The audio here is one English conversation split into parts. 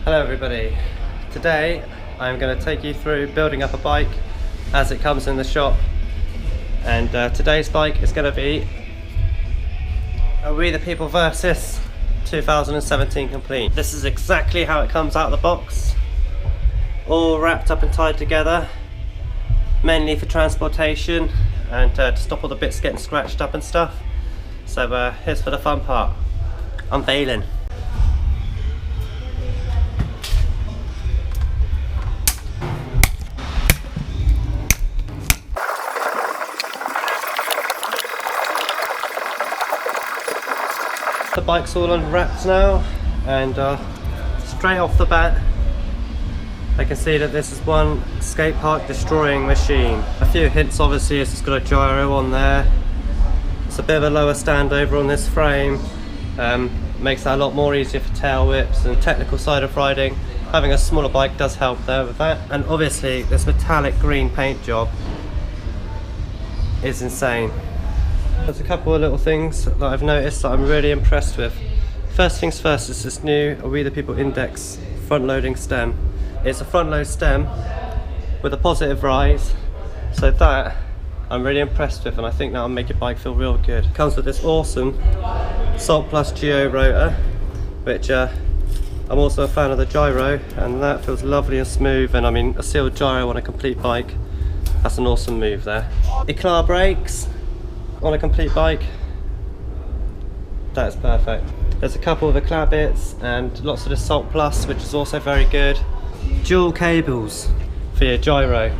Hello everybody, today I'm going to take you through building up a bike as it comes in the shop, and today's bike is going to be a WTP Versus 2017 complete. This is exactly how it comes out of the box, all wrapped up and tied together, mainly for transportation and to stop all the bits getting scratched up and stuff. So here's for the fun part, unveiling. The bike's all unwrapped now, and straight off the bat I can see that this is one skate park destroying machine. A few hints obviously is it's got a gyro on there. It's a bit of a lower standover on this frame, makes that a lot more easier for tail whips and technical side of riding. Having a smaller bike does help there with that, and obviously this metallic green paint job is insane. There's a couple of little things that I've noticed that I'm really impressed with. First things first is this new WTP Index front loading stem. It's a front load stem with a positive rise, so that I'm really impressed with, and I think that'll make your bike feel real good. It comes with this awesome Salt Plus Geo rotor, which I'm also a fan of the gyro, and that feels lovely and smooth, and I mean a sealed gyro on a complete bike, that's an awesome move there. Eclat brakes on a complete bike, that's perfect. There's a couple of Eclat bits and lots of the Salt Plus, which is also very good. Dual cables for your gyro.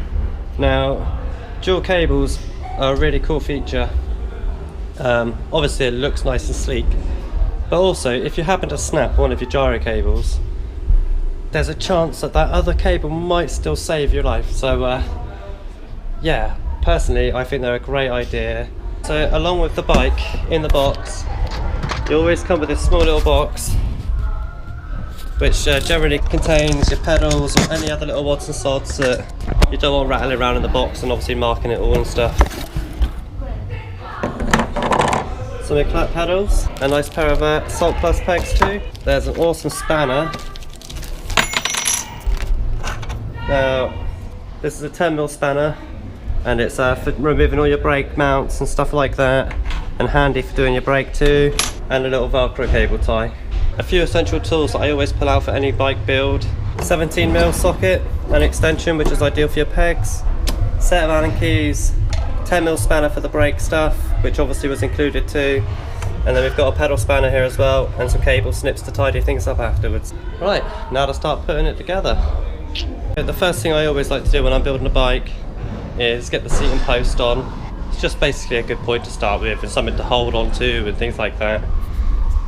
Now, dual cables are a really cool feature. Obviously it looks nice and sleek, but also if you happen to snap one of your gyro cables, there's a chance that that other cable might still save your life. So yeah, personally I think they're a great idea. So along with the bike in the box, you always come with this small little box which generally contains your pedals or any other little odds and sods that you don't want rattling around in the box, and obviously marking it all and stuff. Some Eclat pedals, a nice pair of Salt Plus pegs too. There's an awesome spanner. Now this is a 10mm spanner, and it's for removing all your brake mounts and stuff like that, and handy for doing your brake too, and a little Velcro cable tie. A few essential tools that I always pull out for any bike build: 17mm socket, an extension which is ideal for your pegs, set of Allen keys, 10mm spanner for the brake stuff, which obviously was included too, and then we've got a pedal spanner here as well, and some cable snips to tidy things up afterwards. Right, now to start putting it together. The first thing I always like to do when I'm building a bike is get the seat and post on. It's just basically a good point to start with and something to hold on to and things like that.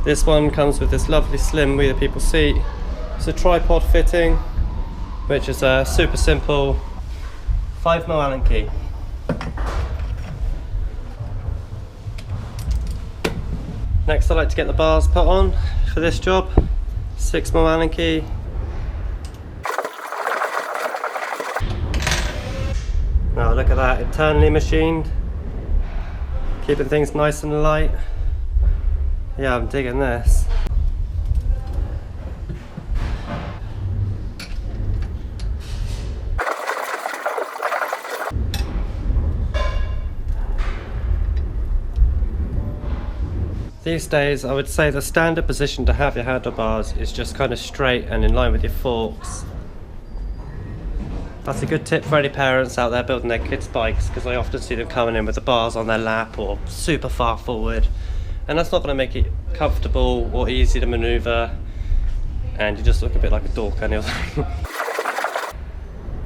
This one comes with this lovely slim WTP seat. It's a tripod fitting, which is a super simple 5mm Allen key. Next I like to get the bars put on for this job. 6mm Allen key. Now look at that, internally machined, keeping things nice and light. Yeah, I'm digging this. These days I would say the standard position to have your handlebars is just kind of straight and in line with your forks. That's a good tip for any parents out there building their kids' bikes, because I often see them coming in with the bars on their lap or super far forward, and that's not going to make it comfortable or easy to manoeuvre, and you just look a bit like a dork anyway.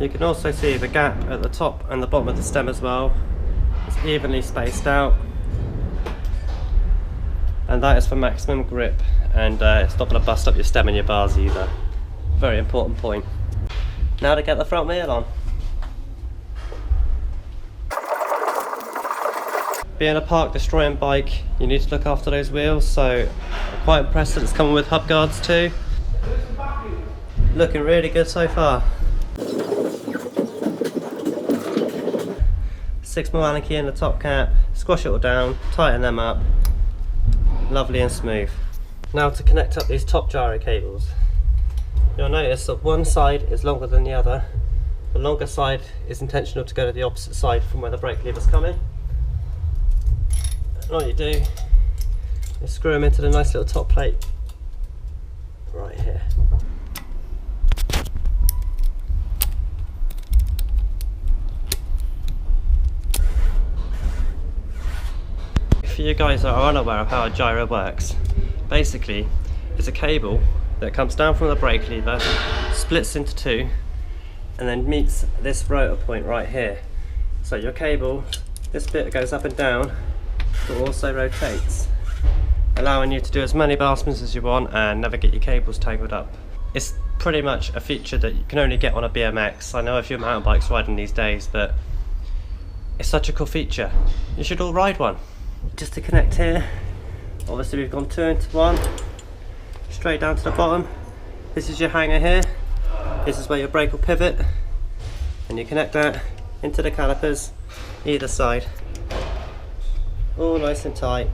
You can also see the gap at the top and the bottom of the stem as well. It's evenly spaced out, and that is for maximum grip, and it's not going to bust up your stem and your bars either. Very important point. Now to get the front wheel on. Being a park destroying bike, you need to look after those wheels, so I'm quite impressed that it's coming with hub guards too. Looking really good so far. 6mm Allen key in the top cap, squash it all down, tighten them up, lovely and smooth. Now to connect up these top gyro cables. You'll notice that one side is longer than the other. The longer side is intentional to go to the opposite side from where the brake lever's coming. And all you do is screw them into the nice little top plate right here. For you guys that are unaware of how a gyro works, basically it's a cable that comes down from the brake lever, splits into two, and then meets this rotor point right here. So your cable, this bit goes up and down, but also rotates, allowing you to do as many bar spins as you want and never get your cables tangled up. It's pretty much a feature that you can only get on a BMX. I know a few mountain bikes riding these days, but it's such a cool feature. You should all ride one. Just to connect here, obviously we've gone 2 into 1, straight down to the bottom. This is your hanger here. This is where your brake will pivot, and you connect that into the calipers either side. All nice and tight,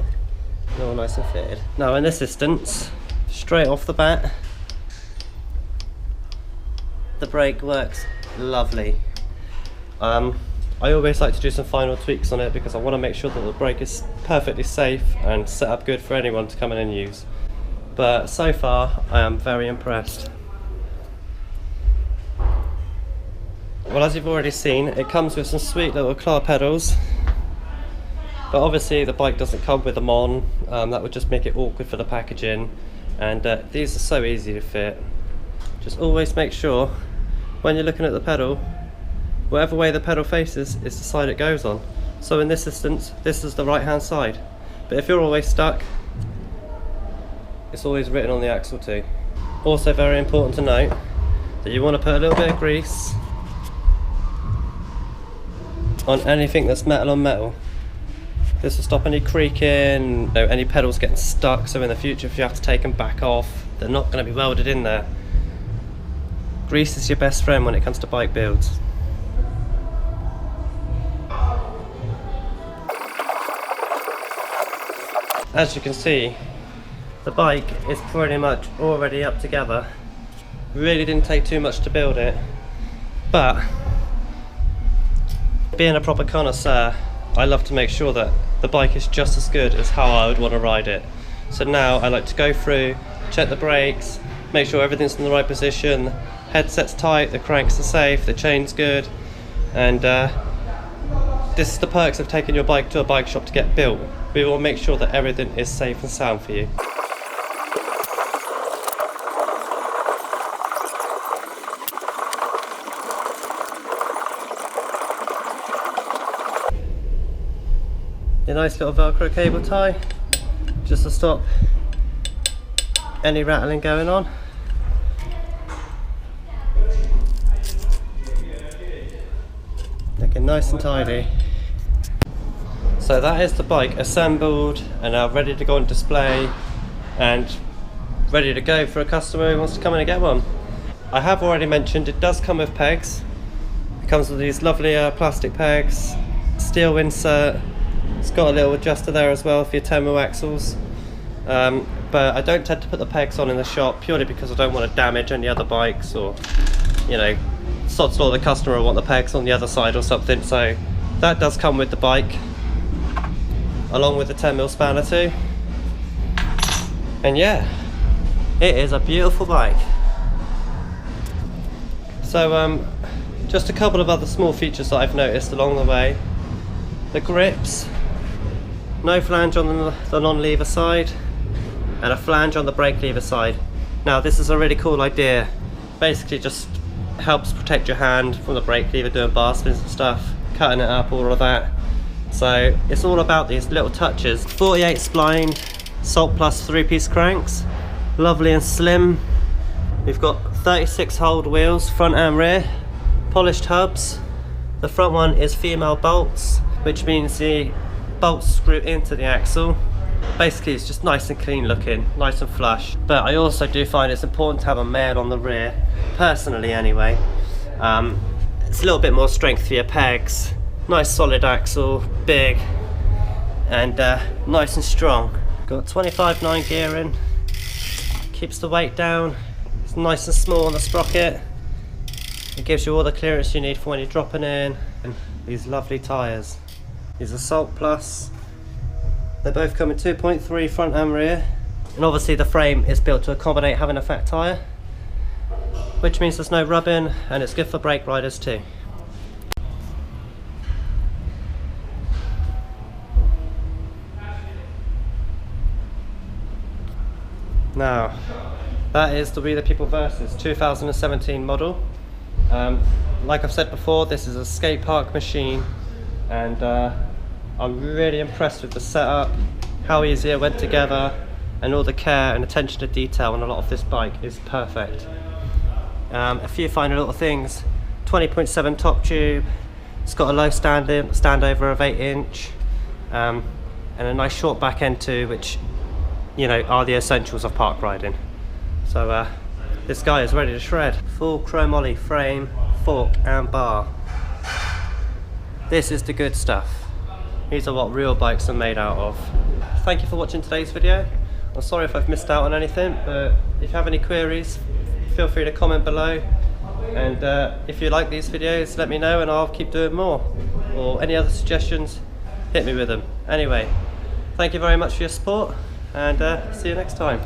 and all nice and fitted. Now in this instance, straight off the bat, the brake works lovely. I always like to do some final tweaks on it because I want to make sure that the brake is perfectly safe and set up good for anyone to come in and use. But so far, I am very impressed. Well, as you've already seen, it comes with some sweet little claw pedals. But obviously the bike doesn't come with them on. That would just make it awkward for the packaging. And these are so easy to fit. Just always make sure, when you're looking at the pedal, whatever way the pedal faces is the side it goes on. So in this instance, this is the right hand side. But if you're always stuck, it's always written on the axle too. Also very important to note that you want to put a little bit of grease on anything that's metal on metal. This will stop any creaking, any pedals getting stuck, so in the future if you have to take them back off, they're not going to be welded in there. Grease is your best friend when it comes to bike builds. As you can see, the bike is pretty much already up together. Really didn't take too much to build it, but being a proper connoisseur, I love to make sure that the bike is just as good as how I would want to ride it. So now I like to go through, check the brakes, make sure everything's in the right position, headset's tight, the cranks are safe, the chain's good, and this is the perks of taking your bike to a bike shop to get built. We will make sure that everything is safe and sound for you. Your nice little Velcro cable tie, just to stop any rattling going on. Looking nice and tidy. So that is the bike assembled and now ready to go on display and ready to go for a customer who wants to come in and get one. I have already mentioned it does come with pegs. It comes with these lovely plastic pegs, steel insert. It's got a little adjuster there as well for your 10mm axles. But I don't tend to put the pegs on in the shop purely because I don't want to damage any other bikes, or sod's law, the customer will want the pegs on the other side or something. So that does come with the bike, along with the 10mm spanner too. And yeah, it is a beautiful bike. So just a couple of other small features that I've noticed along the way. The grips, no flange on the non-lever side, and a flange on the brake lever side. Now this is a really cool idea. Basically just helps protect your hand from the brake lever doing bar spins and stuff, cutting it up, all of that. So it's all about these little touches. 48 splined Salt Plus 3-piece cranks, lovely and slim. We've got 36 hold wheels, front and rear, polished hubs. The front one is female bolts, which means the bolts screw into the axle. Basically it's just nice and clean looking, nice and flush. But I also do find it's important to have a male on the rear, personally anyway. It's a little bit more strength for your pegs. Nice solid axle, big, and nice and strong. Got 25/9 gearing, keeps the weight down, It's nice and small on the sprocket. It gives you all the clearance you need for when you're dropping in. And these lovely tyres. These are Salt Plus. They both come in 2.3 front and rear. And obviously the frame is built to accommodate having a fat tyre, which means there's no rubbing, and it's good for brake riders too. Now, that is the WTP Versus 2017 model. Like I've said before, this is a skate park machine, and I'm really impressed with the setup, how easy it went together, and all the care and attention to detail on a lot of this bike is perfect. A few final little things: 20.7 top tube, it's got a low standover of 8-inch, and a nice short back end too, which, you know, are the essentials of park riding. So this guy is ready to shred. Full chromoly frame, fork and bar. This is the good stuff. These are what real bikes are made out of. Thank you for watching today's video. I'm sorry if I've missed out on anything, but if you have any queries, feel free to comment below. And if you like these videos, let me know and I'll keep doing more. Or any other suggestions, hit me with them. Anyway, thank you very much for your support, and see you next time.